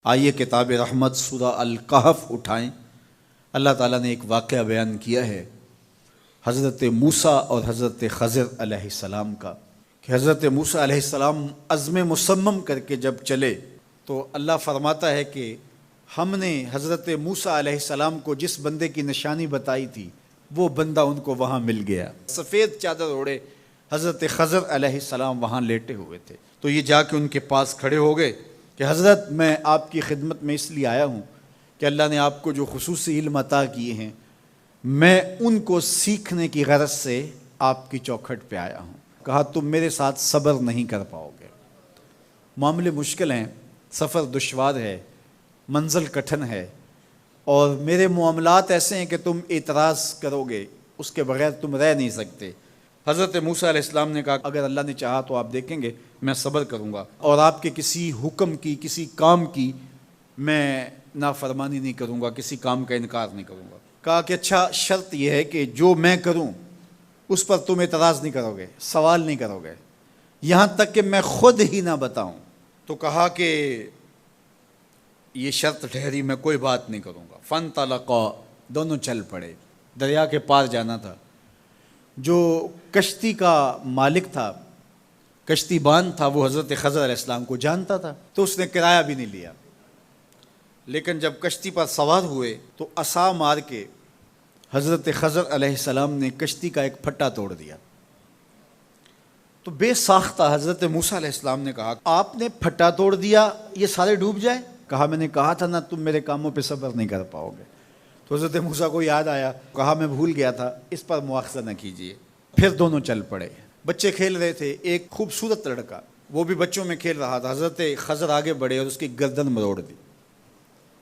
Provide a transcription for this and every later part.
آئیے کتاب رحمت سورہ الکہف اٹھائیں۔ اللہ تعالیٰ نے ایک واقعہ بیان کیا ہے حضرت موسیٰ اور حضرت خضر علیہ السلام کا، کہ حضرت موسیٰ علیہ السلام عزم مصمم کر کے جب چلے تو اللہ فرماتا ہے کہ ہم نے حضرت موسیٰ علیہ السلام کو جس بندے کی نشانی بتائی تھی وہ بندہ ان کو وہاں مل گیا۔ سفید چادر اوڑے حضرت خضر علیہ السلام وہاں لیٹے ہوئے تھے، تو یہ جا کے ان کے پاس کھڑے ہو گئے کہ حضرت میں آپ کی خدمت میں اس لیے آیا ہوں کہ اللہ نے آپ کو جو خصوصی علم عطا کیے ہیں میں ان کو سیکھنے کی غرض سے آپ کی چوکھٹ پہ آیا ہوں۔ کہا تم میرے ساتھ صبر نہیں کر پاؤ گے، معاملے مشکل ہیں، سفر دشوار ہے، منزل کٹھن ہے، اور میرے معاملات ایسے ہیں کہ تم اعتراض کرو گے، اس کے بغیر تم رہ نہیں سکتے۔ حضرت موسیٰ علیہ السلام نے کہا اگر اللہ نے چاہا تو آپ دیکھیں گے میں صبر کروں گا، اور آپ کے کسی حکم کی کسی کام کی میں نافرمانی نہیں کروں گا، کسی کام کا انکار نہیں کروں گا۔ کہا کہ اچھا شرط یہ ہے کہ جو میں کروں اس پر تم اعتراض نہیں کرو گے، سوال نہیں کرو گے، یہاں تک کہ میں خود ہی نہ بتاؤں۔ تو کہا کہ یہ شرط ٹھہری، میں کوئی بات نہیں کروں گا۔ فانطلقا، دونوں چل پڑے، دریا کے پار جانا تھا۔ جو کشتی کا مالک تھا، کشتی بان تھا، وہ حضرت خضر علیہ السلام کو جانتا تھا، تو اس نے کرایہ بھی نہیں لیا، لیکن جب کشتی پر سوار ہوئے تو عصا مار کے حضرت خضر علیہ السلام نے کشتی کا ایک پھٹا توڑ دیا۔ تو بے ساختہ حضرت موسیٰ علیہ السلام نے کہا آپ نے پھٹا توڑ دیا، یہ سارے ڈوب جائیں؟ کہا میں نے کہا تھا نا تم میرے کاموں پہ صبر نہیں کر پاؤ گے۔ تو حضرت موسیٰ کو یاد آیا، کہا میں بھول گیا تھا، اس پر مواخذہ نہ کیجیے۔ پھر دونوں چل پڑے۔ بچے کھیل رہے تھے، ایک خوبصورت لڑکا وہ بھی بچوں میں کھیل رہا تھا۔ حضرت خضر آگے بڑھے اور اس کی گردن مروڑ دی،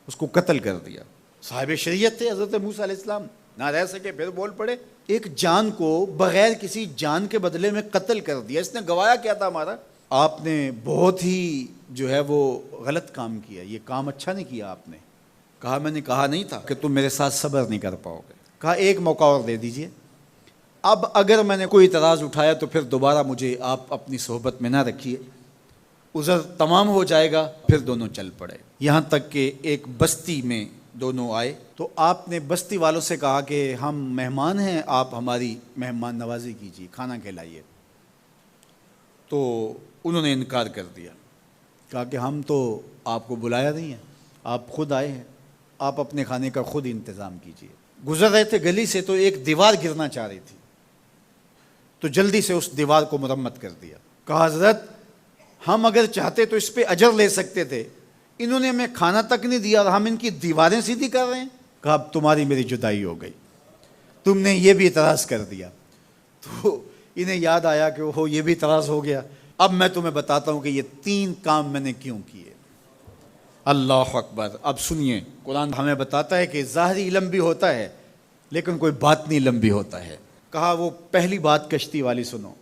اس کو قتل کر دیا۔ صاحب شریعت تھے حضرت موسیٰ علیہ السلام، نہ رہ سکے، پھر بول پڑے ایک جان کو بغیر کسی جان کے بدلے میں قتل کر دیا، اس نے گوایا کیا تھا ہمارا؟ آپ نے بہت ہی جو ہے وہ غلط کام کیا، یہ کام اچھا نہیں کیا آپ نے۔ کہا میں نے کہا نہیں تھا کہ تم میرے ساتھ صبر نہیں کر پاؤ گے۔ کہا ایک موقع اور دے دیجئے، اب اگر میں نے کوئی اعتراض اٹھایا تو پھر دوبارہ مجھے آپ اپنی صحبت میں نہ رکھیے، عذر تمام ہو جائے گا۔ پھر دونوں چل پڑے، یہاں تک کہ ایک بستی میں دونوں آئے تو آپ نے بستی والوں سے کہا کہ ہم مہمان ہیں، آپ ہماری مہمان نوازی کیجیے، کھانا کھلائیے۔ تو انہوں نے انکار کر دیا، کہا کہ ہم تو آپ کو بلایا نہیں ہے، آپ خود آئے ہیں، آپ اپنے کھانے کا خود انتظام کیجیے۔ گزر رہے تھے گلی سے تو ایک دیوار گرنا چاہ رہی تھی، تو جلدی سے اس دیوار کو مرمت کر دیا۔ کہا حضرت ہم اگر چاہتے تو اس پہ اجر لے سکتے تھے، انہوں نے ہمیں کھانا تک نہیں دیا اور ہم ان کی دیواریں سیدھی کر رہے ہیں۔ کہا اب تمہاری میری جدائی ہو گئی، تم نے یہ بھی اعتراض کر دیا۔ تو انہیں یاد آیا کہ وہ یہ بھی اعتراض ہو گیا، اب میں تمہیں بتاتا ہوں کہ یہ 3 کام میں نے کیوں کیے۔ اللہ اکبر۔ اب سنیے، قرآن ہمیں بتاتا ہے کہ ظاہری علم بھی ہوتا ہے لیکن کوئی باطنی علم بھی ہوتا ہے۔ کہا وہ پہلی بات کشتی والی سنو،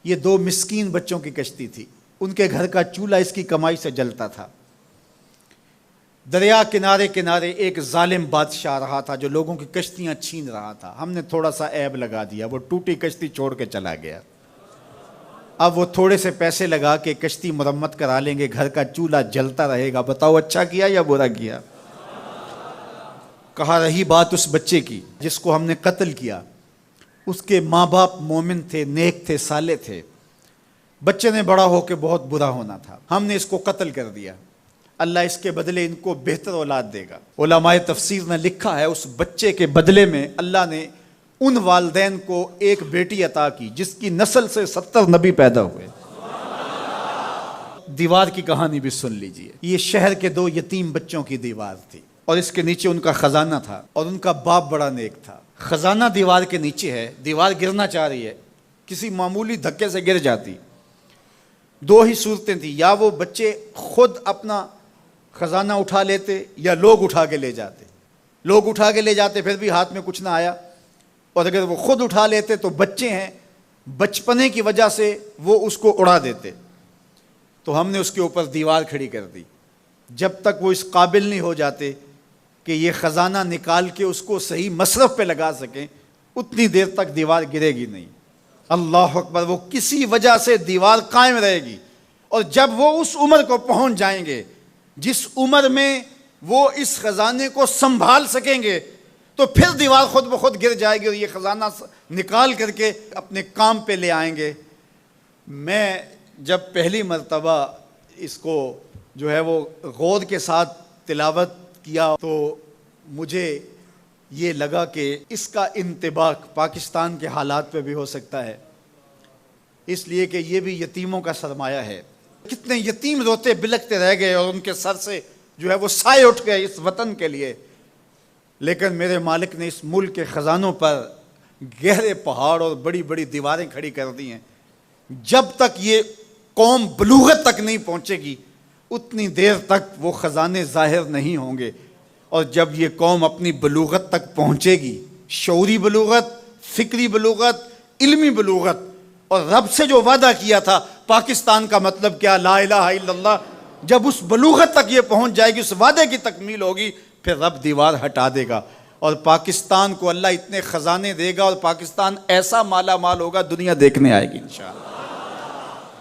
یہ 2 مسکین بچوں کی کشتی تھی، ان کے گھر کا چولہا اس کی کمائی سے جلتا تھا۔ دریا کنارے کنارے ایک ظالم بادشاہ رہا تھا جو لوگوں کی کشتیاں چھین رہا تھا، ہم نے تھوڑا سا عیب لگا دیا، وہ ٹوٹی کشتی چھوڑ کے چلا گیا۔ اب وہ تھوڑے سے پیسے لگا کے کشتی مرمت کرا لیں گے، گھر کا چولہا جلتا رہے گا، بتاؤ اچھا کیا یا برا کیا؟ کہا رہی بات اس بچے کی جس کو ہم نے قتل کیا، اس کے ماں باپ مومن تھے، نیک تھے، صالح تھے، بچے نے بڑا ہو کے بہت برا ہونا تھا، ہم نے اس کو قتل کر دیا، اللہ اس کے بدلے ان کو بہتر اولاد دے گا۔ علماء تفسیر نے لکھا ہے اس بچے کے بدلے میں اللہ نے ان والدین کو ایک بیٹی عطا کی جس کی نسل سے 70 نبی پیدا ہوئے۔ دیوار کی کہانی بھی سن لیجئے، یہ شہر کے 2 یتیم بچوں کی دیوار تھی اور اس کے نیچے ان کا خزانہ تھا، اور ان کا باپ بڑا نیک تھا۔ خزانہ دیوار کے نیچے ہے، دیوار گرنا چاہ رہی ہے، کسی معمولی دھکے سے گر جاتی۔ 2 ہی صورتیں تھیں، یا وہ بچے خود اپنا خزانہ اٹھا لیتے یا لوگ اٹھا کے لے جاتے۔ لوگ اٹھا کے لے جاتے پھر بھی ہاتھ میں کچھ نہ آیا، اور اگر وہ خود اٹھا لیتے تو بچے ہیں، بچپنے کی وجہ سے وہ اس کو اڑا دیتے۔ تو ہم نے اس کے اوپر دیوار کھڑی کر دی، جب تک وہ اس قابل نہیں ہو جاتے کہ یہ خزانہ نکال کے اس کو صحیح مصرف پہ لگا سکیں، اتنی دیر تک دیوار گرے گی نہیں۔ اللہ اکبر۔ وہ کسی وجہ سے دیوار قائم رہے گی، اور جب وہ اس عمر کو پہنچ جائیں گے جس عمر میں وہ اس خزانے کو سنبھال سکیں گے تو پھر دیوار خود بخود گر جائے گی اور یہ خزانہ نکال کر کے اپنے کام پہ لے آئیں گے۔ میں جب پہلی مرتبہ اس کو جو ہے وہ غور کے ساتھ تلاوت کیا تو مجھے یہ لگا کہ اس کا انطباق پاکستان کے حالات پہ بھی ہو سکتا ہے، اس لیے کہ یہ بھی یتیموں کا سرمایہ ہے۔ کتنے یتیم روتے بلکتے رہ گئے اور ان کے سر سے جو ہے وہ سائے اٹھ گئے اس وطن کے لیے، لیکن میرے مالک نے اس ملک کے خزانوں پر گہرے پہاڑ اور بڑی بڑی دیواریں کھڑی کر دی ہیں۔ جب تک یہ قوم بلوغت تک نہیں پہنچے گی اتنی دیر تک وہ خزانے ظاہر نہیں ہوں گے، اور جب یہ قوم اپنی بلوغت تک پہنچے گی، شعوری بلوغت، فکری بلوغت، علمی بلوغت، اور رب سے جو وعدہ کیا تھا پاکستان کا مطلب کیا، لا الہ الا اللہ، جب اس بلوغت تک یہ پہنچ جائے گی، اس وعدے کی تکمیل ہوگی، پھر رب دیوار ہٹا دے گا اور پاکستان کو اللہ اتنے خزانے دے گا اور پاکستان ایسا مالا مال ہوگا دنیا دیکھنے آئے گی انشاءاللہ۔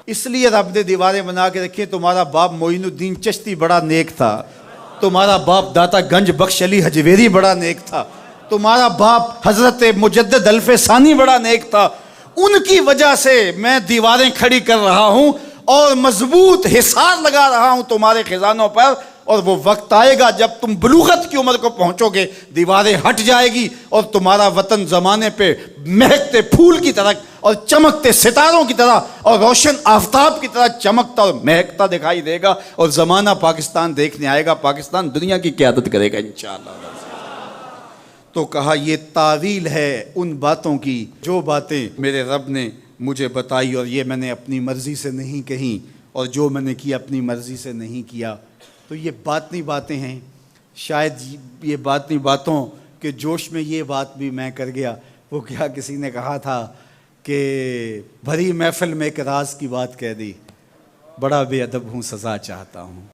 اس لیے رب نے دیواریں بنا کے رکھی۔ تمہارا باپ معین الدین چشتی بڑا نیک تھا، تمہارا باپ داتا گنج بخش علی حجویری بڑا نیک تھا، تمہارا باپ حضرت مجدد الف ثانی بڑا نیک تھا، ان کی وجہ سے میں دیواریں کھڑی کر رہا ہوں اور مضبوط حصار لگا رہا ہوں تمہارے خزانوں پر، اور وہ وقت آئے گا جب تم بلوغت کی عمر کو پہنچو گے، دیواریں ہٹ جائے گی اور تمہارا وطن زمانے پہ مہکتے پھول کی طرح اور چمکتے ستاروں کی طرح اور روشن آفتاب کی طرح چمکتا اور مہکتا دکھائی دے گا، اور زمانہ پاکستان دیکھنے آئے گا، پاکستان دنیا کی قیادت کرے گا انشاءاللہ۔ تو کہا یہ تعویل ہے ان باتوں کی جو باتیں میرے رب نے مجھے بتائی، اور یہ میں نے اپنی مرضی سے نہیں کہیں، اور جو میں نے کیا اپنی مرضی سے نہیں کیا۔ تو یہ باطنی باتیں ہیں، شاید یہ باطنی باتوں کے جوش میں یہ بات بھی میں کر گیا۔ وہ کیا کسی نے کہا تھا کہ بھری محفل میں ایک راز کی بات کہہ دی، بڑا بے ادب ہوں سزا چاہتا ہوں۔